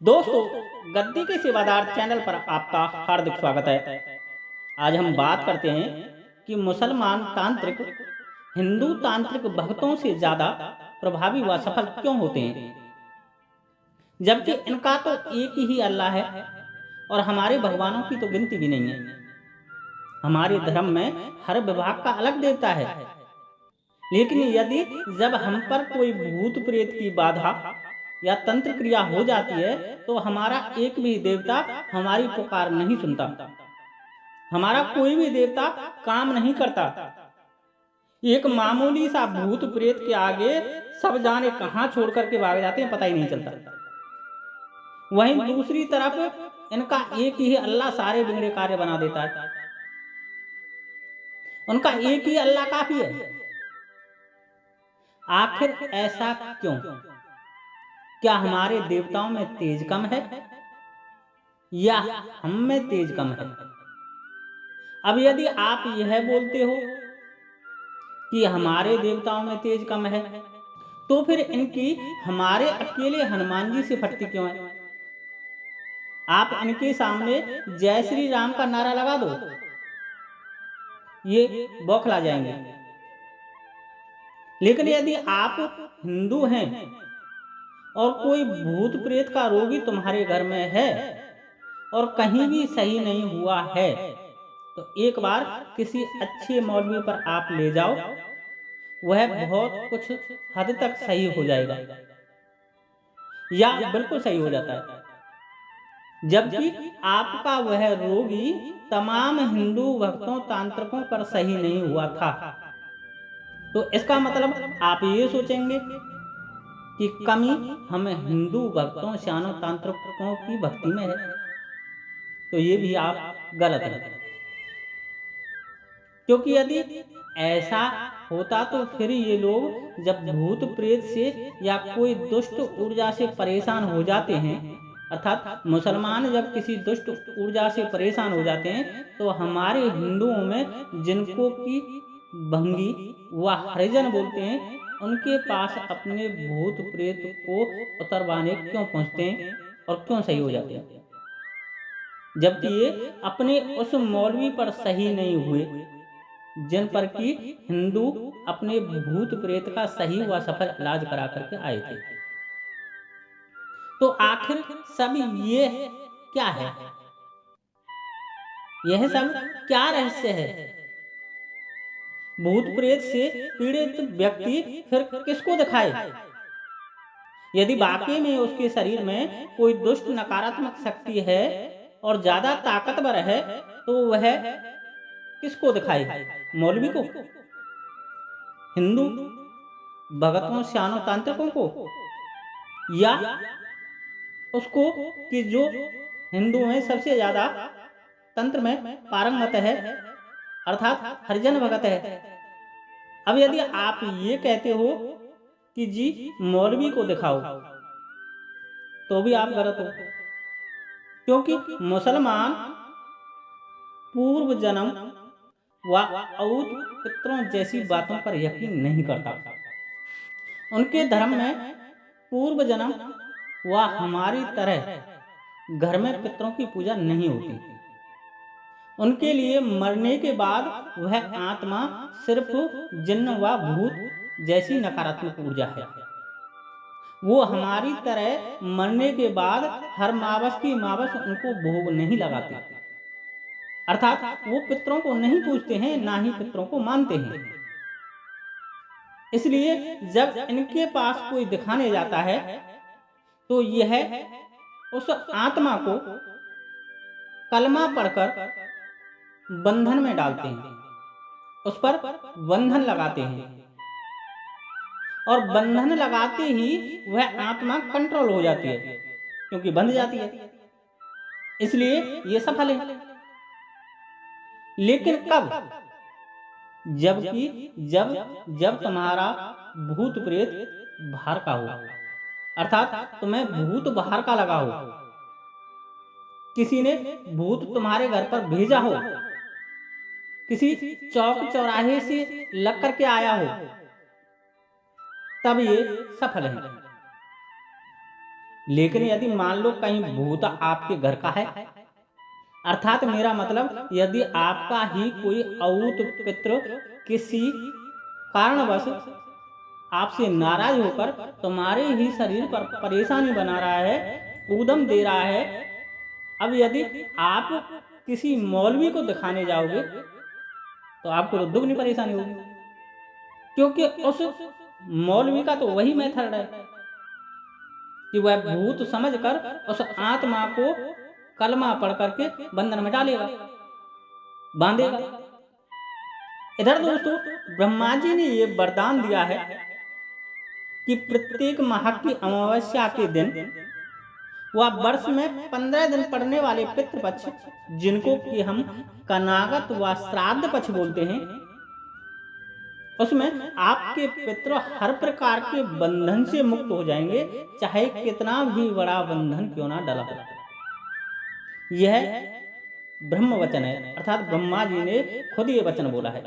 दोस्तों, गद्दी के सेवादार चैनल पर आपका हार्दिक स्वागत है। आज हम बात करते हैं कि मुसलमान तांत्रिक हिंदू तांत्रिक भक्तों से ज़्यादा प्रभावी व सफल क्यों होते हैं, जबकि इनका तो एक ही अल्लाह है और हमारे भगवानों की तो गिनती भी नहीं है। हमारे धर्म में हर विभाग का अलग देवता है, लेकिन यदि जब हम पर कोई भूत प्रेत की बाधा या तंत्र क्रिया हो जाती है तो हमारा एक भी देवता हमारी पुकार नहीं सुनता। हमारा कोई भी देवता काम नहीं करता। एक मामूली सा भूत प्रेत के आगे सब जाने कहां छोड़ करके भाग जाते हैं, पता ही नहीं चलता। वहीं दूसरी तरफ इनका एक ही अल्लाह सारे बिगड़े कार्य बना देता है। उनका एक ही अल्लाह काफी है। आखिर ऐसा क्यों? क्या हमारे देवताओं में तेज कम है या हम में तेज कम है? अब यदि आप यह बोलते हो कि हमारे देवताओं में तेज कम है, तो फिर इनकी हमारे अकेले हनुमान जी से फटती क्यों है? आप इनके सामने जय श्री राम का नारा लगा दो, ये बौखला जाएंगे। लेकिन यदि आप हिंदू हैं और कोई भूत प्रेत का रोगी तुम्हारे घर में है और कहीं भी सही नहीं हुआ है, तो एक बार किसी अच्छे मौलवी पर आप ले जाओ, वह बहुत कुछ हद तक सही हो जाएगा या बिल्कुल सही हो जाता है। जबकि आपका वह रोगी तमाम हिंदू भक्तों तांत्रिकों पर सही नहीं हुआ था, तो इसका मतलब आप ये सोचेंगे कि कमी हम हिंदू भक्तों शानो तांत्रिकों की भक्ति में है, तो ये भी आप गलत हैं। क्योंकि यदि ऐसा होता तो फिर ये लोग जब भूत प्रेत से या कोई दुष्ट ऊर्जा से परेशान हो जाते हैं, अर्थात मुसलमान जब किसी दुष्ट ऊर्जा से परेशान हो जाते हैं, तो हमारे हिंदुओं में जिनको की भंगी व हरिजन बोलते हैं, उनके पास अपने भूत प्रेत को उतरवाने क्यों पहुंचते हैं और क्यों सही हो जाते हैं, जबकि ये अपने उस मौलवी पर सही नहीं हुए जिन पर कि हिंदू अपने भूत प्रेत का सही व सफल इलाज करा करके आए थे। तो आखिर सब ये क्या है? यह सब क्या रहस्य है? भूत प्रेत से पीड़ित व्यक्ति फिर किसको दिखाए? यदि वाकई में उसके शरीर में कोई दुष्ट नकारात्मक शक्ति है और ज्यादा ताकतवर है, तो वह किसको दिखाए? मौलवी को, हिंदू भगतों श्यानो तांत्रिकों को, या उसको कि जो हिंदू में सबसे ज्यादा तंत्र में पारंगत है, अर्थात हरिजन भगत है। अब यदि आप ये कहते हो कि जी मौलवी को दिखाओ, तो भी आप गलत हो। क्योंकि मुसलमान पूर्व जन्म व औत पितरों जैसी बातों पर यकीन नहीं करता। उनके धर्म में पूर्व जन्म व हमारी तरह घर में पितरों की पूजा नहीं होती। उनके लिए मरने के बाद वह आत्मा सिर्फ जिन्न व भूत जैसी नकारात्मक ऊर्जा है। वो हमारी तरह मरने के बाद हर मावस की मावस उनको भोग नहीं लगाते, अर्थात वो पितरों को नहीं पूजते हैं, ना ही पितरों को मानते हैं। इसलिए जब इनके पास कोई दिखाने जाता है, तो यह उस आत्मा को कलमा पढ़कर बंधन में डालते हैं, उस पर बंधन लगाते हैं, और बंधन लगाते ही वह आत्मा कंट्रोल हो जाती है, क्योंकि बंध जाती है। इसलिए यह सफल है। लेकिन कब? जबकि जब जब तुम्हारा भूत प्रेत बाहर का हो, अर्थात तुम्हें भूत बाहर का लगा हो, किसी ने भूत तुम्हारे घर पर भेजा हो, किसी चौक चौराहे से लग करके आया हो, तब ये सफल है। लेकिन यदि मान लो कहीं भूत आपके घर का है, अर्थात मेरा मतलब यदि आपका ही कोई अऊत पितृ किसी कारणवश आपसे नाराज होकर तुम्हारे ही शरीर पर परेशानी बना रहा है, ऊधम दे रहा है, अब यदि आप किसी मौलवी को दिखाने जाओगे तो आपको तो दुगनी परेशानी होगी, क्योंकि उस मौलवी का तो वही मेथड है कि वह भूत समझकर उस आत्मा को कलमा पढ़ करके बंधन में डालेगा, बांधेगा। इधर दोस्तों ब्रह्मा जी ने ये वरदान दिया है कि प्रत्येक माह की अमावस्या के दिन वह वर्ष में 15 दिन पड़ने वाले पितृपक्ष, जिनको कि हम कनागत व श्राद्ध पक्ष बोलते हैं, उसमें आपके पितृ हर प्रकार के बंधन से मुक्त हो जाएंगे, चाहे कितना भी बड़ा बंधन क्यों ना डला हो। यह ब्रह्म वचन है, अर्थात ब्रह्मा जी ने खुद ये वचन बोला है।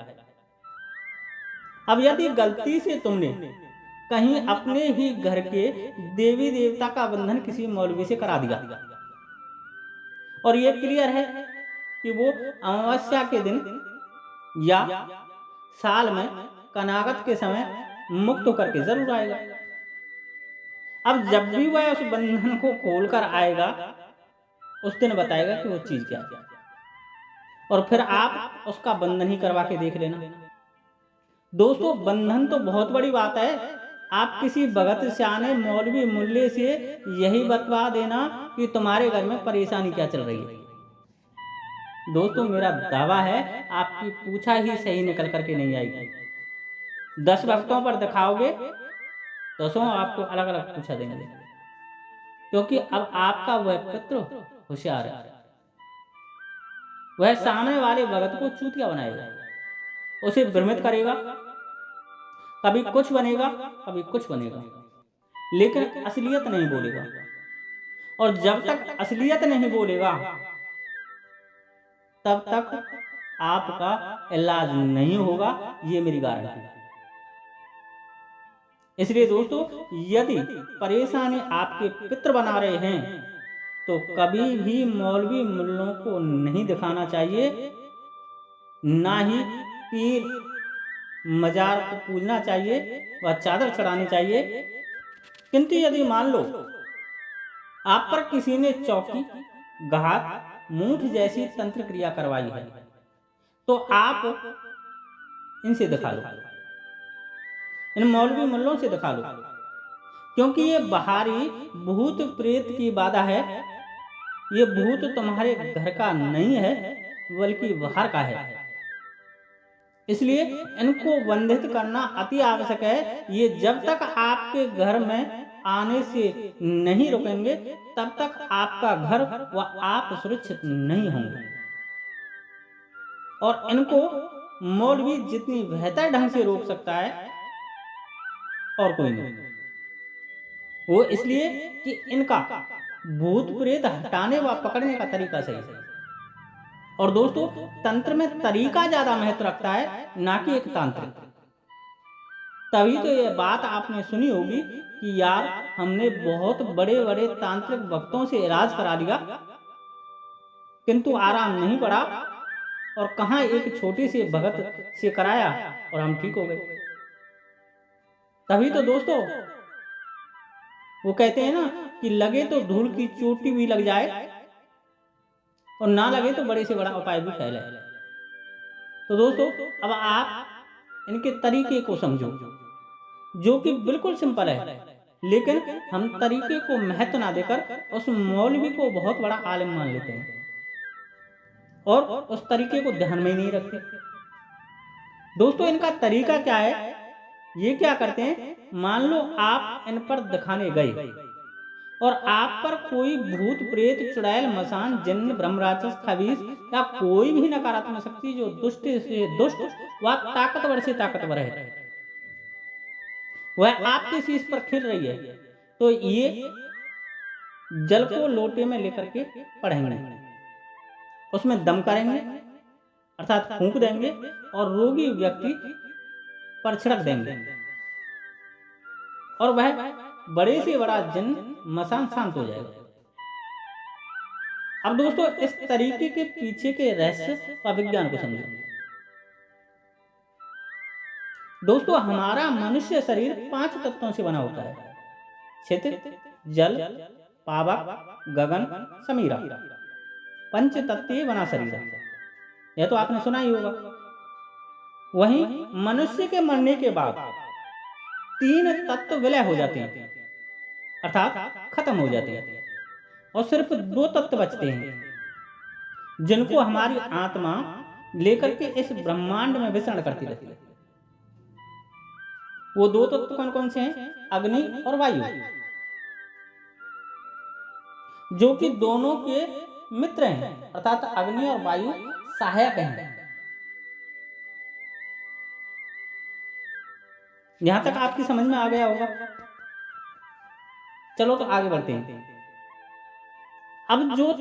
अब यदि गलती से तुमने कहीं अपने ही घर के देवी देवता का बंधन किसी मौलवी से करा दिया और ये क्लियर है कि वो अमावस्या के दिन या साल में कनागत के समय मुक्त होकर के जरूर आएगा। अब जब भी वह उस बंधन को खोलकर आएगा उस दिन बताएगा कि वो चीज क्या है, और फिर आप उसका बंधन ही करवा के देख लेना। दोस्तों बंधन तो बहुत बड़ी बात है, आप किसी भगत सियाने मौलवी मुल्ले से यही बतवा देना कि तुम्हारे घर में परेशानी क्या चल रही है। दोस्तों मेरा दावा है आपकी पूछा ही सही निकल करके नहीं आएगी। 10 भक्तों पर दिखाओगे 10 आपको अलग अलग पूछा देंगे, क्योंकि अब आपका वह पितृ होशियार है, वह सामने वाले भगत को चूतिया बनाएगा, उसे भ्रमित करेगा, कभी कुछ बनेगा कभी कुछ बनेगा, लेकिन असलियत नहीं बोलेगा। और जब तक असलियत नहीं बोलेगा तब तक आपका इलाज नहीं होगा, ये मेरी गारंटी है। इसलिए दोस्तों यदि परेशानी आपके पितृ बना रहे हैं तो कभी भी मौलवी मुल्लों को नहीं दिखाना चाहिए, ना ही पीर मजार को पूजना चाहिए व चादर चढ़ानी चाहिए। किंतु यदि मान लो आप पर किसी ने चौकी, घात, मूठ जैसी तंत्र क्रिया करवाई है तो आप इनसे दिखा लो, इन मौलवी मुल्लों से दिखा लो, क्योंकि ये बाहरी भूत प्रेत की बाधा है। ये भूत तुम्हारे घर का नहीं है बल्कि बाहर का है, इसलिए इनको बंधित करना अति आवश्यक है। ये जब तक आपके घर में आने से नहीं रुकेंगे तब तक आपका घर व आप सुरक्षित नहीं होंगे। और इनको मौलवी जितनी बेहतर ढंग से रोक सकता है और कोई नहीं, वो इसलिए कि इनका भूत प्रेत हटाने व पकड़ने का तरीका सही है। और दोस्तों तंत्र में तरीका ज्यादा महत्व रखता है, ना कि एक तांत्रिक। तभी तो ये बात आपने सुनी होगी कि यार हमने बहुत बड़े बड़े तांत्रिक भक्तों से इलाज करा लिया किंतु आराम नहीं पड़ा, और कहां एक छोटे से भगत से कराया और हम ठीक हो गए। तभी तो दोस्तों वो कहते हैं ना कि लगे तो धूल की चोटी भी लग जाए और ना लगे तो बड़े से बड़ा उपाय भी फैले। तो दोस्तों अब आप इनके तरीके को समझो, जो कि बिल्कुल सिंपल है, लेकिन हम तरीके को महत्व ना देकर उस मौलवी को बहुत बड़ा आलिम मान लेते हैं और उस तरीके को ध्यान में ही नहीं रखते। दोस्तों इनका तरीका क्या है, ये क्या करते हैं, मान लो आप इन पर दिखाने गए और आप पर कोई भूत प्रेत चुड़ैल मसान जिन्न ब्रह्म राक्षस खबीस या कोई भी नकारात्मक शक्ति जो दुष्ट से दुष्ट व ताकतवर से ताकतवर है वह आपके शीश पर खिल रही है, तो ये जल को लोटे में लेकर के पढ़ेंगे, उसमें दम करेंगे अर्थात फूंक देंगे और रोगी व्यक्ति पर छिड़क देंगे और वह बड़े से बड़ा जन मसान शांत हो जाएगा। अब दोस्तों इस तरीके के पीछे के रहस्य व विज्ञान को समझो। दोस्तों हमारा मनुष्य शरीर 5 तत्वों से बना होता है। क्षितिज, जल, पावक, गगन, समीरा। पंच तत्वीय बना शरीर है। यह तो आपने सुना ही होगा। वहीं मनुष्य के मरने के बाद 3 तत्व विलय हो जाते हैं, अर्थात खत्म हो जाते हैं, और सिर्फ 2 तत्व बचते हैं जिनको हमारी आत्मा लेकर के इस ब्रह्मांड में विचरण करती रहती है। वो 2 तत्व कौन कौन से हैं? अग्नि और वायु, जो कि दोनों के मित्र हैं, अर्थात अग्नि और वायु सहायक हैं। यहां तक आपकी समझ में आ गया होगा। चलो तो आगे बढ़ते हैं। अब जो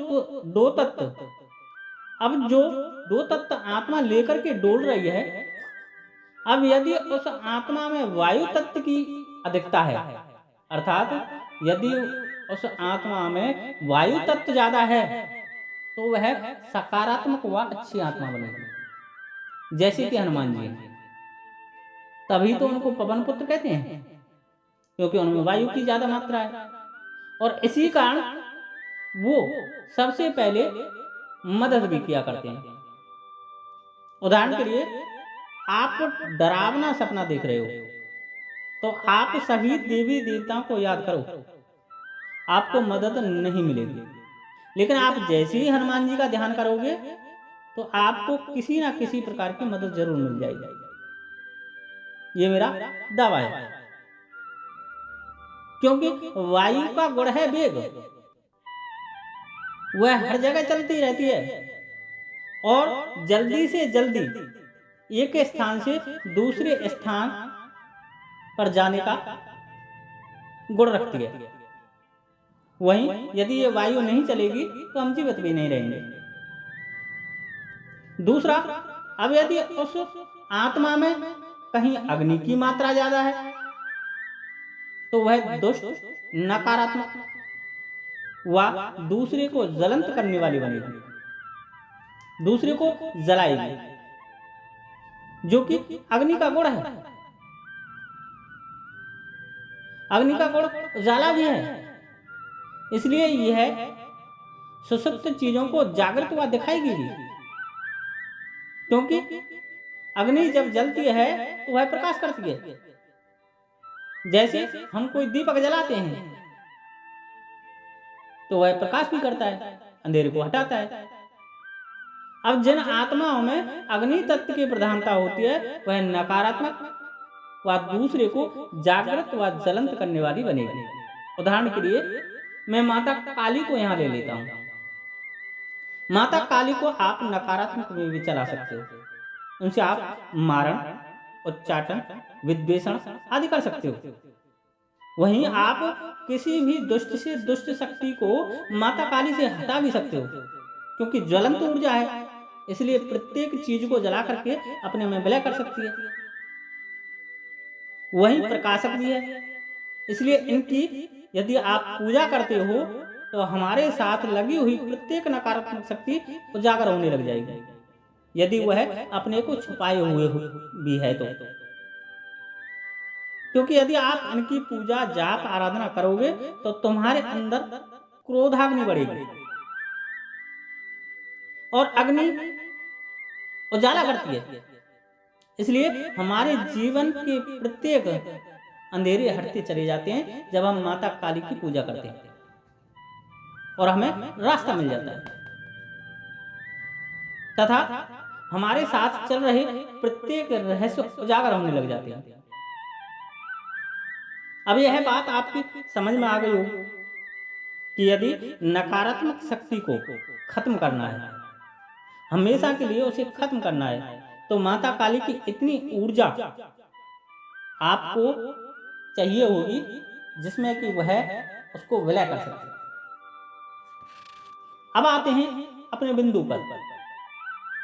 2 तत्व आत्मा लेकर के डोल रही है, अब यदि उस आत्मा में वायु तत्व की अधिकता है, अर्थात यदि उस आत्मा में वायु तत्व ज्यादा है, तो वह सकारात्मक व अच्छी आत्मा बनेगी। जैसे कि हनुमान जी, तभी तो उनको पवन पुत्र कहते हैं, क्योंकि उनमें वायु की ज्यादा मात्रा है। और इसी कारण वो सबसे पहले मदद भी किया करते हैं। उदाहरण के लिए, आप डरावना सपना देख रहे हो, तो आप सभी देवी देवताओं को याद करो, आपको मदद नहीं मिलेगी। लेकिन आप जैसे ही हनुमान जी का ध्यान करोगे, तो आपको किसी ना किसी प्रकार की मदद जरूर मिल जाएगी। ये मेरा दावा है, क्योंकि वायु का गुण है वेग। वह हर जगह चलती रहती है और जल्दी से जल्दी एक स्थान से दूसरे स्थान पर जाने का गुण रखती है। वहीं यदि ये वायु नहीं चलेगी तो हम जीवित भी नहीं रहेंगे। दूसरा, अब यदि उस आत्मा में कहीं अग्नि की मात्रा ज्यादा है, तो वह दुष्ट, नकारात्मक व दूसरे को ज्वलंत करने वाली बनेगी, दूसरे को जलाएगी, जो कि अग्नि का गुण है। अग्नि का गुण उजाला भी है, इसलिए यह सुषुप्त चीजों को जागृत व दिखाएगी भी। क्योंकि अग्नि जब जलती है तो वह प्रकाश करती है। जैसे हम कोई दीपक जलाते हैं तो वह प्रकाश भी करता है, अंधेरे को हटाता है। अब जिन आत्माओं में अग्नि तत्व की प्रधानता होती है, वह नकारात्मक व दूसरे को जागृत व ज्वलंत करने वाली बनेगी। उदाहरण के लिए मैं माता काली को यहाँ ले लेता हूँ। माता काली को आप नकारात्मक में भी चला सकते हो। उनसे आप मारण, उच्चाटन, विद्वेषण आदि कर सकते हो। वहीं आप किसी भी दुष्ट से दुष्ट शक्ति को माता काली से हटा भी सकते हो, क्योंकि ज्वलंत ऊर्जा है, इसलिए प्रत्येक चीज को जला करके अपने में विलय कर सकती है। वहीं प्रकाशक भी है, इसलिए इनकी यदि आप पूजा करते हो तो हमारे साथ लगी हुई प्रत्येक नकारात्मक शक्ति उजागर होने लग जाएगी, यदि वह अपने को छुपाए हुए भी है तो। क्योंकि यदि आप इनकी पूजा जाप आराधना करोगे तो तुम्हारे अंदर क्रोधाग्नि बढ़ेगी, और अग्नि उजाला करती है। इसलिए हमारे जीवन के प्रत्येक अंधेरे हटते चले जाते हैं जब हम माता काली की पूजा करते हैं, और हमें रास्ता मिल जाता है, तथा हमारे साथ चल रहे प्रत्येक रहस्य उजागर होने लग जाते हैं। अब यह बात आपकी समझ में आ गई होगी कि यदि नकारात्मक शक्ति को खत्म करना है, हमेशा के लिए उसे खत्म करना है, तो माता काली की इतनी ऊर्जा आपको चाहिए होगी जिसमें कि वह उसको विलय कर सके। अब आते हैं अपने बिंदु पर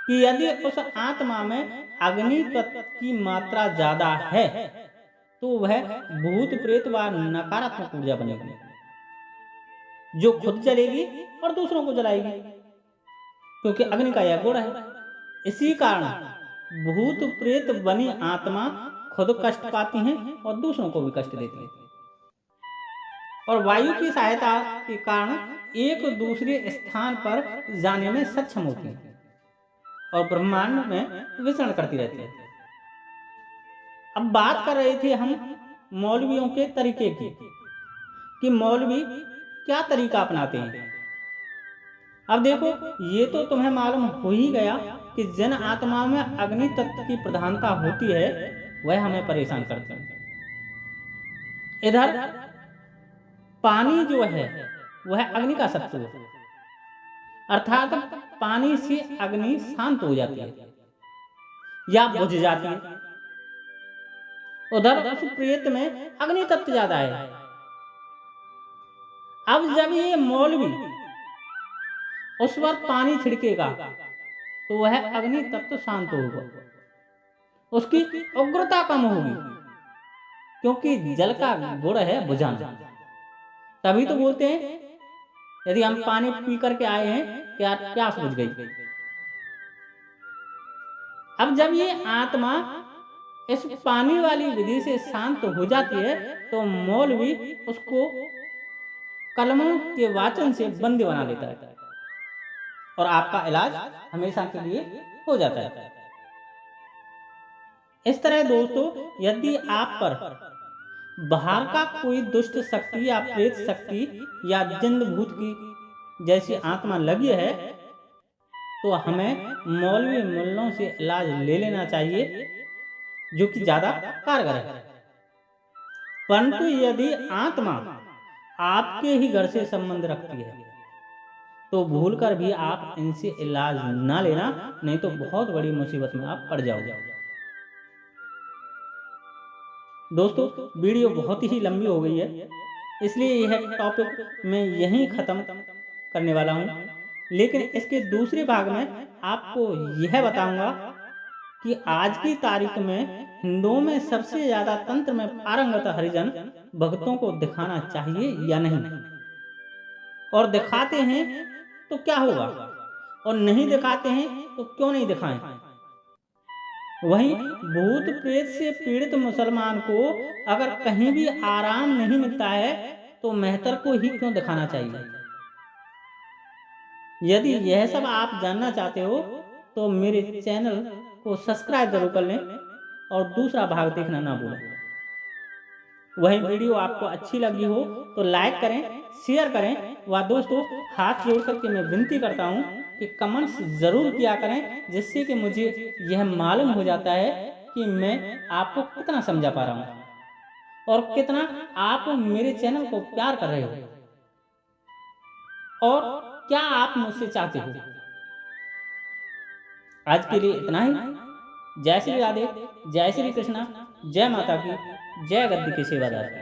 कि यदि उस आत्मा में अग्नि तत्व की मात्रा ज्यादा है तो वह भूत प्रेत व नकारात्मक ऊर्जा बनेगी, जो खुद जलेगी और दूसरों को जलाएगी, क्योंकि अग्नि का यह गुण है। इसी कारण भूत प्रेत बनी आत्मा खुद कष्ट पाती हैं और दूसरों को भी कष्ट देती हैं, और वायु की सहायता के कारण एक दूसरे स्थान पर जाने में सक्षम होती हैं और ब्रह्मांड में विचरण करती रहती है। अब बात कर रहे थे हम मौलवियों के तरीके की, कि मौलवी क्या तरीका अपनाते हैं। अब देखो, ये तो तुम्हें मालूम हो ही गया कि जिन आत्माओं में अग्नि तत्व की प्रधानता होती है वह हमें परेशान करते हैं। इधर पानी जो है वह अग्नि का शत्रु है, अर्थात पानी से अग्नि शांत हो जाती है या बुझ जाती है। उधर उस प्रेत में अग्नि तत्व ज्यादा है। अब जब ये मौलवी उस पर पानी छिड़केगा तो वह अग्नि तत्व शांत होगा, उसकी उग्रता कम होगी, क्योंकि जल का गुण है बुझाना। तभी तो बोलते हैं यदि हम पानी पी करके आए हैं क्या प्यास बुझ गई। अब जब ये आत्मा इस पानी वाली विधि से शांत हो जाती है तो मौलवी उसको कलमों के वाचन से बंदी बना लेता है और आपका इलाज हमेशा के लिए हो जाता है। इस तरह दोस्तों, यदि आप पर बाहर का कोई दुष्ट शक्ति या प्रेत शक्ति या जिन भूत की जैसी आत्मा लगी है तो हमें मौलवी मुल्लों से इलाज ले लेना चाहिए, जो कि ज्यादा कारगर है। परंतु यदि आत्मा आपके ही घर से संबंध रखती है तो भूलकर भी आप इनसे इलाज ना लेना, नहीं तो बहुत बड़ी मुसीबत में आप पड़ जाओगे। दोस्तों, वीडियो बहुत ही लंबी हो गई है, इसलिए यह टॉपिक मैं यहीं ख़त्म करने वाला हूँ। लेकिन इसके दूसरे भाग में आपको यह बताऊंगा कि आज की तारीख में हिंदुओं में सबसे ज़्यादा तंत्र में पारंगत हरिजन भक्तों को दिखाना चाहिए या नहीं, और दिखाते हैं तो क्या होगा, और नहीं दिखाते हैं तो क्यों नहीं दिखाएं। वहीं भूत प्रेत से पीड़ित मुसलमान को अगर कहीं भी आराम नहीं मिलता है तो मेहतर को ही क्यों दिखाना चाहिए। यदि यह सब आप जानना चाहते हो तो मेरे चैनल को सब्सक्राइब जरूर कर लें और दूसरा भाग देखना ना भूलें। वही वीडियो आपको अच्छी लगी हो तो लाइक करें, शेयर करें, व दोस्तों हाथ जोड़ करके मैं विनती करता हूं कि कमेंट्स जरूर किया करें, जिससे कि मुझे यह मालूम हो जाता है कि मैं आपको कितना समझा पा रहा हूं और कितना आप मेरे चैनल को प्यार कर रहे हो और क्या आप मुझसे चाहते हो। आज के लिए इतना ही। जय श्री राधे, जय श्री कृष्णा, जय माता की, जय गद्दी के सेवादार की।